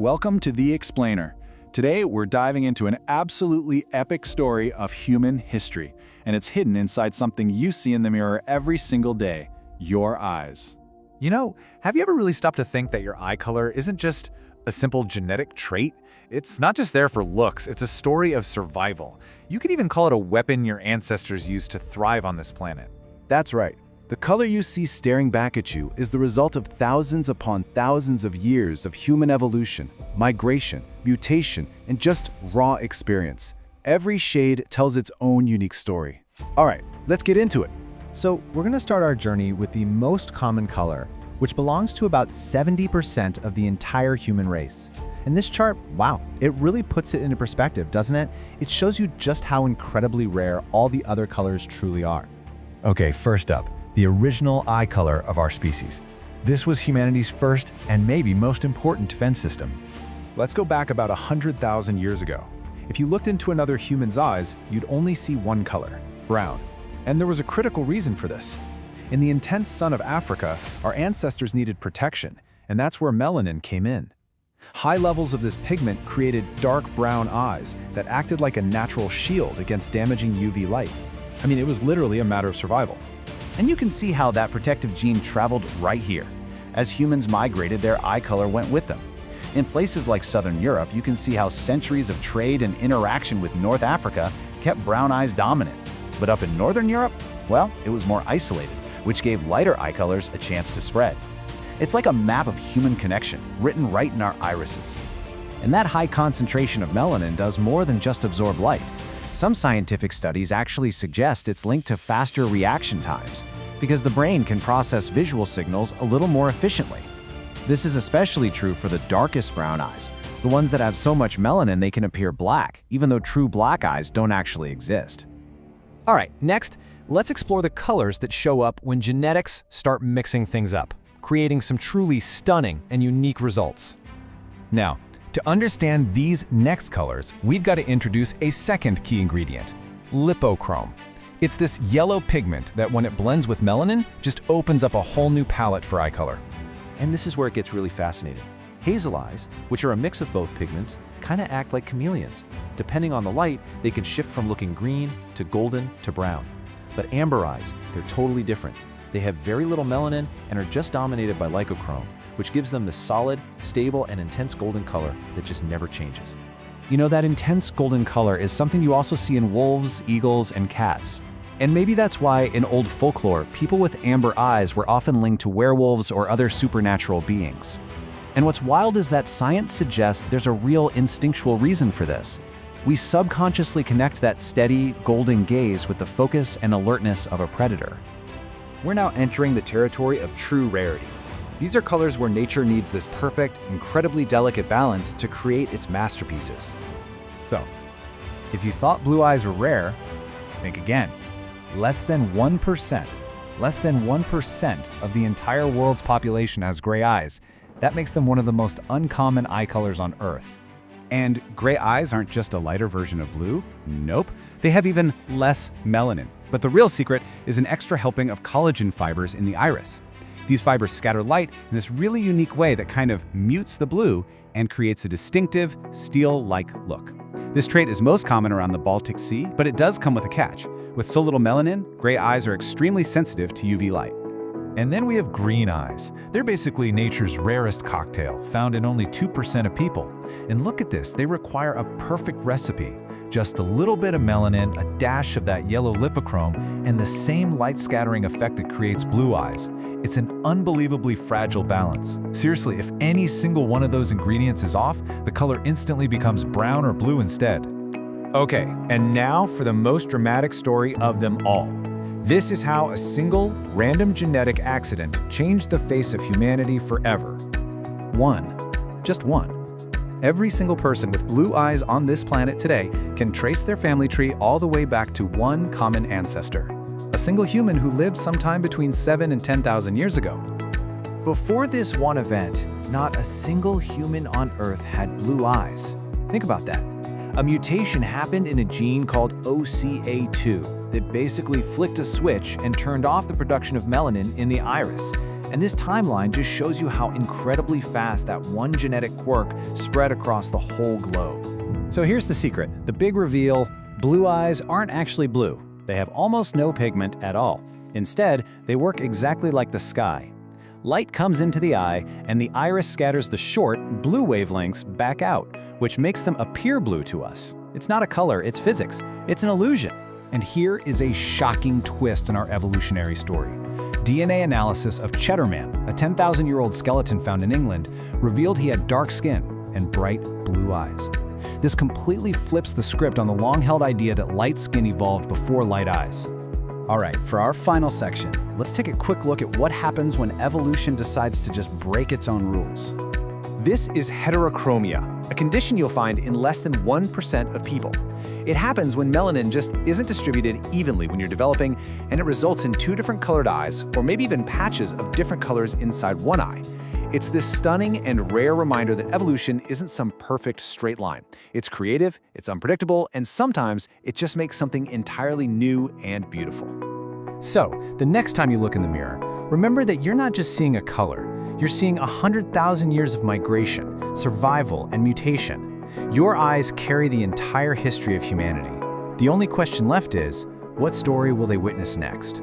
Welcome to The Explainer. Today, we're diving into an absolutely epic story of human history, and it's hidden inside something you see in the mirror every single day, your eyes. Have you ever really stopped to think that your eye color isn't just a simple genetic trait? It's not just there for looks, it's a story of survival. You could even call it a weapon your ancestors used to thrive on this planet. That's right. The color you see staring back at you is the result of thousands upon thousands of years of human evolution, migration, mutation, and just raw experience. Every shade tells its own unique story. All right, let's get into it. So we're going to start our journey with the most common color, which belongs to about 70% of the entire human race. And this chart, wow, it really puts it into perspective, doesn't it? It shows you just how incredibly rare all the other colors truly are. Okay, first up, the original eye color of our species. This was humanity's first and maybe most important defense system. Let's go back about 100,000 years ago. If you looked into another human's eyes, you'd only see one color, brown. And there was a critical reason for this. In the intense sun of Africa, our ancestors needed protection, and that's where melanin came in. High levels of this pigment created dark brown eyes that acted like a natural shield against damaging UV light. It was literally a matter of survival. And you can see how that protective gene traveled right here. As humans migrated, their eye color went with them. In places like Southern Europe, you can see how centuries of trade and interaction with North Africa kept brown eyes dominant. But up in Northern Europe, well, it was more isolated, which gave lighter eye colors a chance to spread. It's like a map of human connection, written right in our irises. And that high concentration of melanin does more than just absorb light. Some scientific studies actually suggest it's linked to faster reaction times, because the brain can process visual signals a little more efficiently. This is especially true for the darkest brown eyes, the ones that have so much melanin they can appear black, even though true black eyes don't actually exist. All right, next, let's explore the colors that show up when genetics start mixing things up, creating some truly stunning and unique results. Now, to understand these next colors, we've got to introduce a second key ingredient, lipochrome. It's this yellow pigment that when it blends with melanin, just opens up a whole new palette for eye color. And this is where it gets really fascinating. Hazel eyes, which are a mix of both pigments, kind of act like chameleons. Depending on the light, they can shift from looking green to golden to brown. But amber eyes, they're totally different. They have very little melanin and are just dominated by lycochrome, which gives them the solid, stable, and intense golden color that just never changes. That intense golden color is something you also see in wolves, eagles, and cats. And maybe that's why in old folklore, people with amber eyes were often linked to werewolves or other supernatural beings. And what's wild is that science suggests there's a real instinctual reason for this. We subconsciously connect that steady, golden gaze with the focus and alertness of a predator. We're now entering the territory of true rarity. These are colors where nature needs this perfect, incredibly delicate balance to create its masterpieces. So, if you thought blue eyes were rare, think again. Less than 1% of the entire world's population has gray eyes. That makes them one of the most uncommon eye colors on Earth. And gray eyes aren't just a lighter version of blue. Nope, they have even less melanin. But the real secret is an extra helping of collagen fibers in the iris. These fibers scatter light in this really unique way that kind of mutes the blue and creates a distinctive, steel-like look. This trait is most common around the Baltic Sea, but it does come with a catch. With so little melanin, gray eyes are extremely sensitive to UV light. And then we have green eyes. They're basically nature's rarest cocktail, found in only 2% of people. And look at this, they require a perfect recipe. Just a little bit of melanin, a dash of that yellow lipochrome, and the same light scattering effect that creates blue eyes. It's an unbelievably fragile balance. Seriously, if any single one of those ingredients is off, the color instantly becomes brown or blue instead. Okay, and now for the most dramatic story of them all. This is how a single, random genetic accident changed the face of humanity forever. Just one. Every single person with blue eyes on this planet today can trace their family tree all the way back to one common ancestor. A single human who lived sometime between 7,000 and 10,000 years ago. Before this one event, not a single human on Earth had blue eyes. Think about that. A mutation happened in a gene called OCA2 that basically flicked a switch and turned off the production of melanin in the iris. And this timeline just shows you how incredibly fast that one genetic quirk spread across the whole globe. So here's the secret, the big reveal: blue eyes aren't actually blue. They have almost no pigment at all. Instead, they work exactly like the sky. Light comes into the eye, and the iris scatters the short, blue wavelengths back out, which makes them appear blue to us. It's not a color, it's physics. It's an illusion. And here is a shocking twist in our evolutionary story. DNA analysis of Cheddarman, a 10,000-year-old skeleton found in England, revealed he had dark skin and bright blue eyes. This completely flips the script on the long-held idea that light skin evolved before light eyes. All right, for our final section, let's take a quick look at what happens when evolution decides to just break its own rules. This is heterochromia, a condition you'll find in less than 1% of people. It happens when melanin just isn't distributed evenly when you're developing, and it results in two different colored eyes, or maybe even patches of different colors inside one eye. It's this stunning and rare reminder that evolution isn't some perfect straight line. It's creative, it's unpredictable, and sometimes it just makes something entirely new and beautiful. So, the next time you look in the mirror, remember that you're not just seeing a color. You're seeing 100,000 years of migration, survival, and mutation. Your eyes carry the entire history of humanity. The only question left is, what story will they witness next?